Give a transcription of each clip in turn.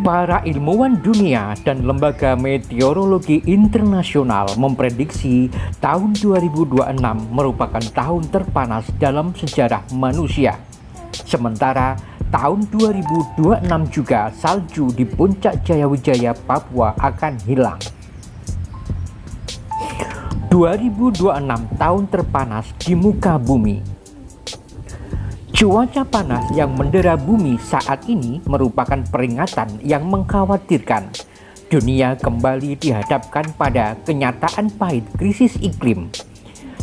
Para ilmuwan dunia dan lembaga meteorologi internasional memprediksi tahun 2026 merupakan tahun terpanas dalam sejarah manusia. Sementara tahun 2026 juga salju di puncak Jayawijaya Papua akan hilang. 2026 tahun terpanas di muka bumi. Cuaca panas yang mendera bumi saat ini merupakan peringatan yang mengkhawatirkan. Dunia kembali dihadapkan pada kenyataan pahit krisis iklim.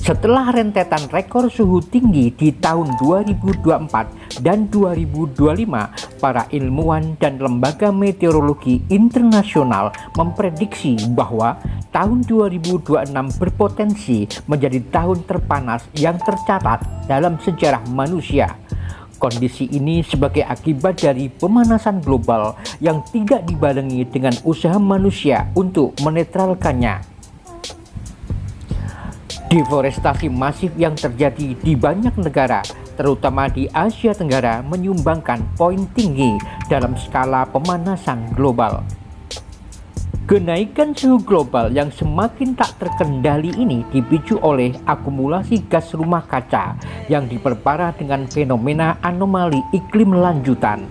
Setelah rentetan rekor suhu tinggi di tahun 2024 dan 2025, para ilmuwan dan lembaga meteorologi internasional memprediksi bahwa tahun 2026 berpotensi menjadi tahun terpanas yang tercatat dalam sejarah manusia. Kondisi ini sebagai akibat dari pemanasan global yang tidak dibarengi dengan usaha manusia untuk menetralkannya. Deforestasi masif yang terjadi di banyak negara, terutama di Asia Tenggara, menyumbangkan poin tinggi dalam skala pemanasan global. Kenaikan suhu global yang semakin tak terkendali ini dipicu oleh akumulasi gas rumah kaca yang diperparah dengan fenomena anomali iklim lanjutan.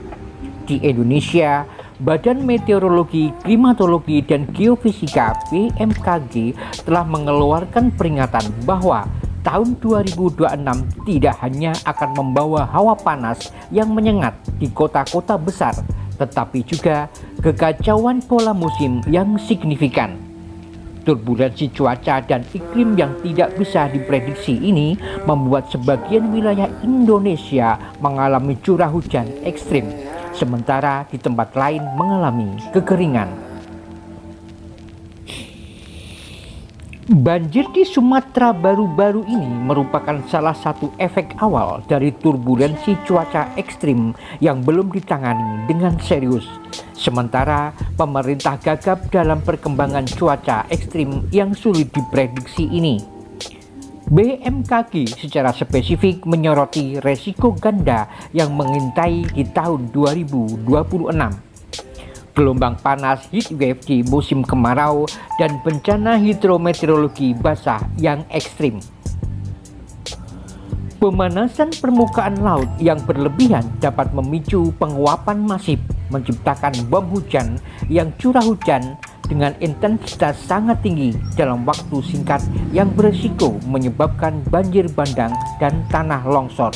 Di Indonesia, Badan Meteorologi, Klimatologi, dan Geofisika (BMKG) telah mengeluarkan peringatan bahwa tahun 2026 tidak hanya akan membawa hawa panas yang menyengat di kota-kota besar, tetapi juga kekacauan pola musim yang signifikan. Turbulensi cuaca dan iklim yang tidak bisa diprediksi ini membuat sebagian wilayah Indonesia mengalami curah hujan ekstrim, sementara di tempat lain mengalami kekeringan. Banjir di Sumatera baru-baru ini merupakan salah satu efek awal dari turbulensi cuaca ekstrim yang belum ditangani dengan serius. Sementara pemerintah gagap dalam perkembangan cuaca ekstrim yang sulit diprediksi ini. BMKG secara spesifik menyoroti resiko ganda yang mengintai di tahun 2026. Gelombang panas heatwave di musim kemarau dan bencana hidrometeorologi basah yang ekstrim. Pemanasan permukaan laut yang berlebihan dapat memicu penguapan masif, menciptakan bom hujan yang curah hujan dengan intensitas sangat tinggi dalam waktu singkat yang berisiko menyebabkan banjir bandang dan tanah longsor.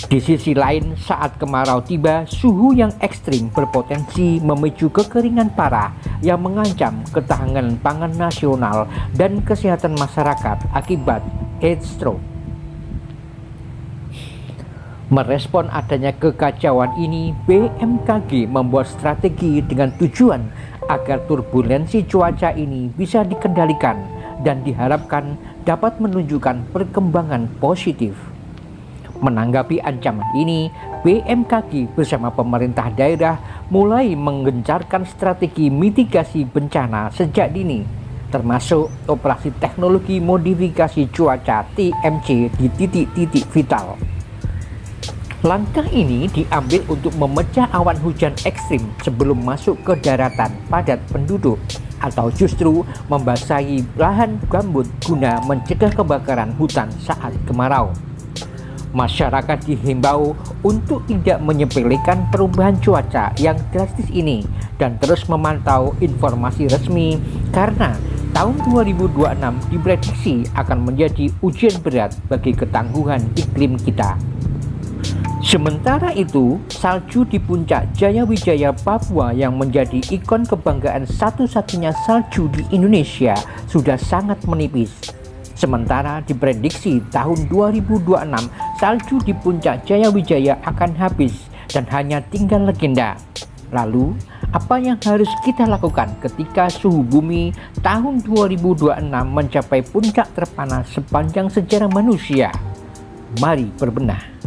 Di sisi lain, saat kemarau tiba, suhu yang ekstrim berpotensi memicu kekeringan parah yang mengancam ketahanan pangan nasional dan kesehatan masyarakat akibat heat stroke. Merespon adanya kekacauan ini, BMKG membuat strategi dengan tujuan agar turbulensi cuaca ini bisa dikendalikan dan diharapkan dapat menunjukkan perkembangan positif. Menanggapi ancaman ini, BMKG bersama pemerintah daerah mulai menggencarkan strategi mitigasi bencana sejak dini, termasuk operasi teknologi modifikasi cuaca (TMC) di titik-titik vital. Langkah ini diambil untuk memecah awan hujan ekstrim sebelum masuk ke daratan padat penduduk, atau justru membasahi lahan gambut guna mencegah kebakaran hutan saat kemarau. Masyarakat dihimbau untuk tidak menyepelekan perubahan cuaca yang drastis ini dan terus memantau informasi resmi, karena tahun 2026 diprediksi akan menjadi ujian berat bagi ketangguhan iklim kita. Sementara itu, salju di puncak Jayawijaya Papua yang menjadi ikon kebanggaan satu-satunya salju di Indonesia sudah sangat menipis. Sementara diprediksi tahun 2026 salju di puncak Jayawijaya akan habis dan hanya tinggal legenda. Lalu, apa yang harus kita lakukan ketika suhu bumi tahun 2026 mencapai puncak terpanas sepanjang sejarah manusia? Mari berbenah.